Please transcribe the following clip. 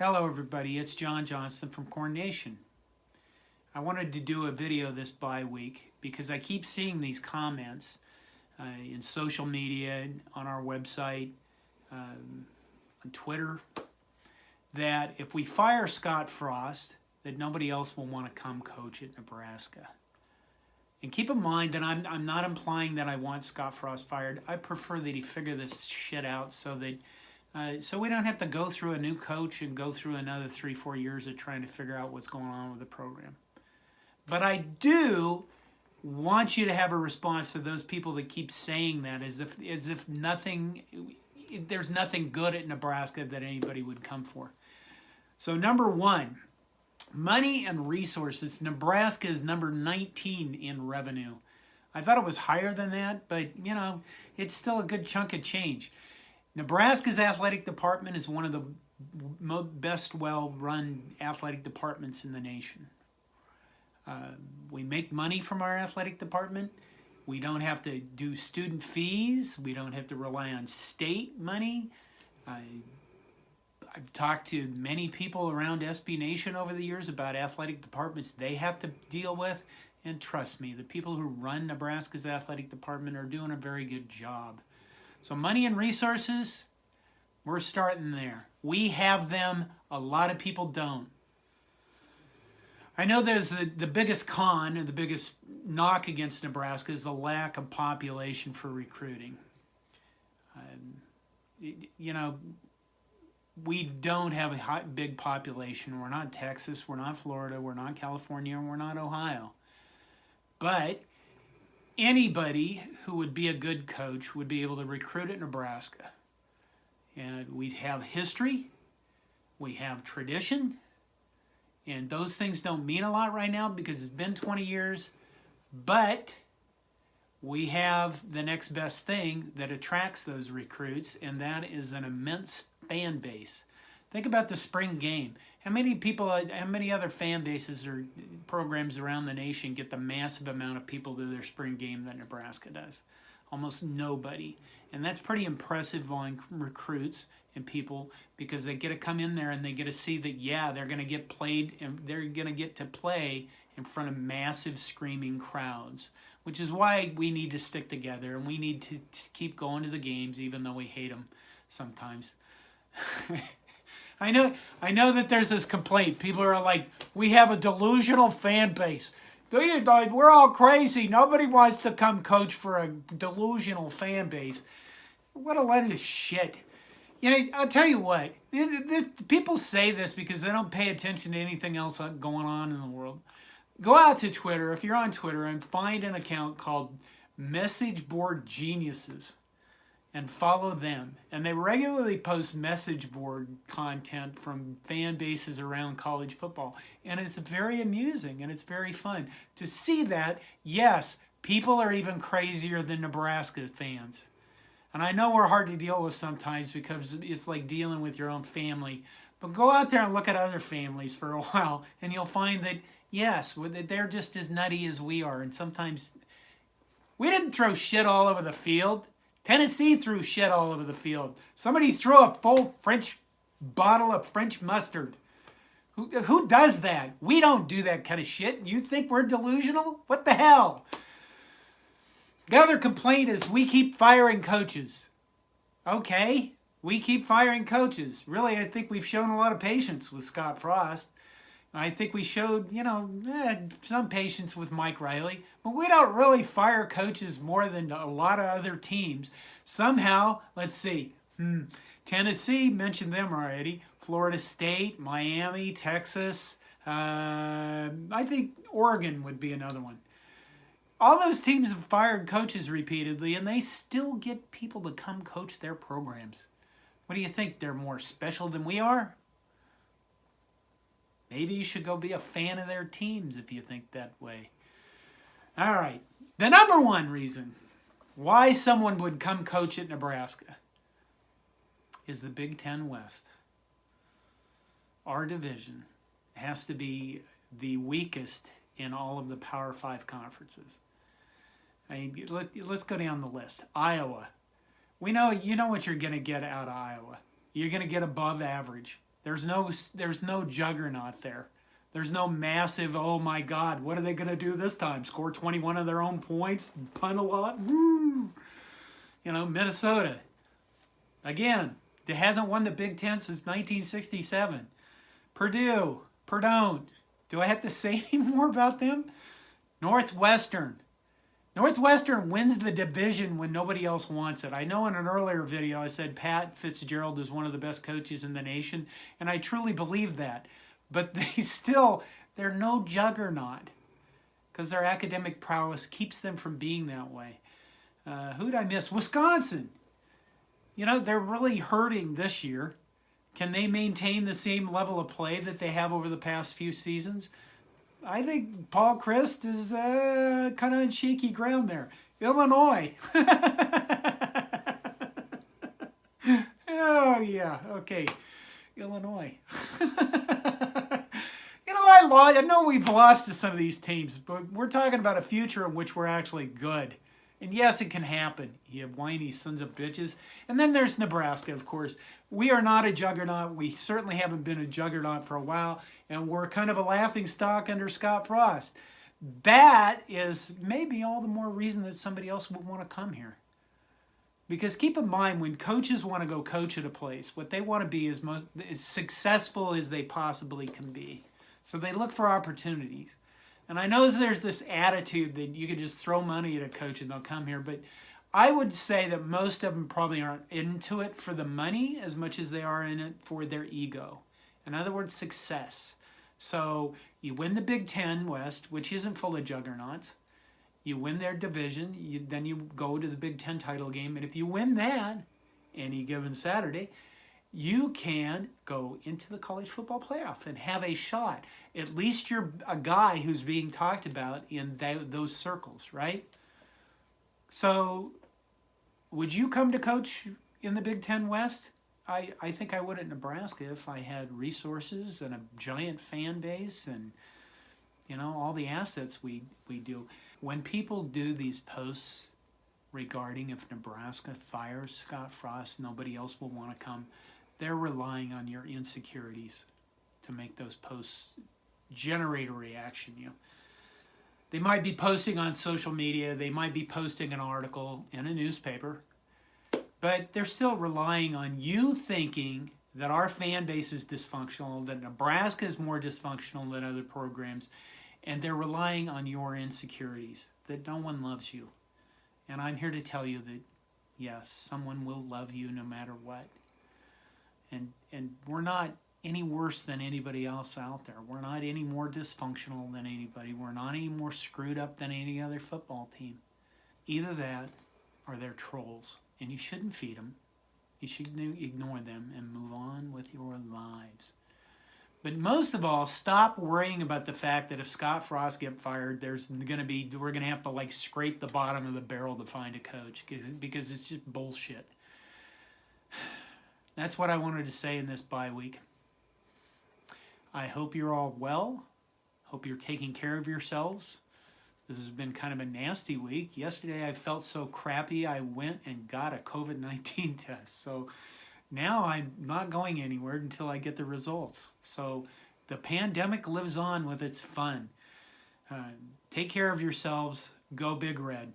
Hello everybody, it's John Johnston from CornNation. I wanted to do a video this bye-week because I keep seeing these comments in social media, on our website, on Twitter, that if we fire Scott Frost, that nobody else will want to come coach at Nebraska. And keep in mind that I'm not implying that I want Scott Frost fired. I prefer that he figure this shit out so that so we don't have to go through a new coach and go through another 3-4 years of trying to figure out what's going on with the program. But I do want you to have a response to those people that keep saying that as if nothing, there's nothing good at Nebraska that anybody would come for. So number one, money and resources. Nebraska is number 19 in revenue. I thought it was higher than that, but you know, it's still a good chunk of change. Nebraska's athletic department is one of the best well-run athletic departments in the nation. We make money from our athletic department. We don't have to do student fees. We don't have to rely on state money. I've talked to many people around SB Nation over the years about athletic departments they have to deal with. And trust me, the people who run Nebraska's athletic department are doing a very good job. So money and resources, we're starting there. We have them. A lot of people don't. I know there's the biggest con and the biggest knock against Nebraska is the lack of population for recruiting. You know, we don't have a big population. We're not Texas, we're not Florida, we're not California, and we're not Ohio. But anybody who would be a good coach would be able to recruit at Nebraska. And we'd have history, we have tradition, and those things don't mean a lot right now because it's been 20 years, but we have the next best thing that attracts those recruits, and that is an immense fan base. Think about the spring game. How many other fan bases or programs around the nation get the massive amount of people to their spring game that Nebraska does? Almost nobody. And that's pretty impressive on recruits and people because they get to come in there and they get to see that, yeah, they're going to get played and they're going to get to play in front of massive screaming crowds, which is why we need to stick together and we need to keep going to the games even though we hate them sometimes. I know that there's this complaint. People are like, we have a delusional fan base. We're all crazy. Nobody wants to come coach for a delusional fan base. What a lot of shit. You know, I'll tell you what. People say this because they don't pay attention to anything else going on in the world. Go out to Twitter, if you're on Twitter, and find an account called Message Board Geniuses. And follow them. And they regularly post message board content from fan bases around college football. And it's very amusing and it's very fun. To see that, yes, people are even crazier than Nebraska fans. And I know we're hard to deal with sometimes because it's like dealing with your own family. But go out there and look at other families for a while and you'll find that, yes, they're just as nutty as we are. And sometimes we didn't throw shit all over the field. Tennessee threw shit all over the field. Somebody threw a full French bottle of French mustard. Who does that? We don't do that kind of shit. You think we're delusional? What the hell? The other complaint is we keep firing coaches. Okay, we keep firing coaches. Really, I think we've shown a lot of patience with Scott Frost. I think we showed, some patience with Mike Riley. But we don't really fire coaches more than a lot of other teams. Somehow, let's see. Tennessee, mentioned them already. Florida State, Miami, Texas. I think Oregon would be another one. All those teams have fired coaches repeatedly, and they still get people to come coach their programs. What do you think? They're more special than we are? Maybe you should go be a fan of their teams if you think that way. All right. The number one reason why someone would come coach at Nebraska is the Big Ten West. Our division has to be the weakest in all of the Power 5 conferences. Let's go down the list. Iowa. You know what you're going to get out of Iowa. You're going to get above average. There's no juggernaut there. There's no massive, oh my God, what are they going to do this time? Score 21 of their own points? Punt a lot? Woo! You know, Minnesota. Again, it hasn't won the Big Ten since 1967. Purdue. Do I have to say any more about them? Northwestern. Northwestern wins the division when nobody else wants it. I know in an earlier video I said Pat Fitzgerald is one of the best coaches in the nation, and I truly believe that. But they're no juggernaut because their academic prowess keeps them from being that way. Who'd I miss? Wisconsin. You know, they're really hurting this year. Can they maintain the same level of play that they have over the past few seasons? I think Paul Chryst is kind of on shaky ground there. Illinois. Oh, yeah. Okay. Illinois. I know we've lost to some of these teams, but we're talking about a future in which we're actually good. And yes, it can happen. You have whiny sons of bitches. And then there's Nebraska, of course. We are not a juggernaut. We certainly haven't been a juggernaut for a while. And we're kind of a laughing stock under Scott Frost. That is maybe all the more reason that somebody else would want to come here. Because keep in mind, when coaches want to go coach at a place, what they want to be is as successful as they possibly can be. So they look for opportunities. And I know there's this attitude that you could just throw money at a coach and they'll come here, but I would say that most of them probably aren't into it for the money as much as they are in it for their ego. In other words, success. So you win the Big Ten West, which isn't full of juggernauts. You win their division, then you go to the Big Ten title game, and if you win that any given Saturday, you can go into the college football playoff and have a shot. At least you're a guy who's being talked about in those circles, right? So would you come to coach in the Big Ten West? I think I would at Nebraska if I had resources and a giant fan base and, you know, all the assets we do. When people do these posts regarding if Nebraska fires Scott Frost, nobody else will want to come, they're relying on your insecurities to make those posts generate a reaction. They might be posting on social media, they might be posting an article in a newspaper, but they're still relying on you thinking that our fan base is dysfunctional, that Nebraska is more dysfunctional than other programs, and they're relying on your insecurities, that no one loves you. And I'm here to tell you that, yes, someone will love you no matter what. And we're not any worse than anybody else out there. We're not any more dysfunctional than anybody. We're not any more screwed up than any other football team. Either that or they're trolls. And you shouldn't feed them. You should ignore them and move on with your lives. But most of all, stop worrying about the fact that if Scott Frost gets fired, we're gonna have to scrape the bottom of the barrel to find a coach because it's just bullshit. That's what I wanted to say in this bye week. I hope you're all well. Hope you're taking care of yourselves. This has been kind of a nasty week. Yesterday I felt so crappy I went and got a COVID-19 test. So now I'm not going anywhere until I get the results. So the pandemic lives on with its fun. Take care of yourselves. Go Big Red.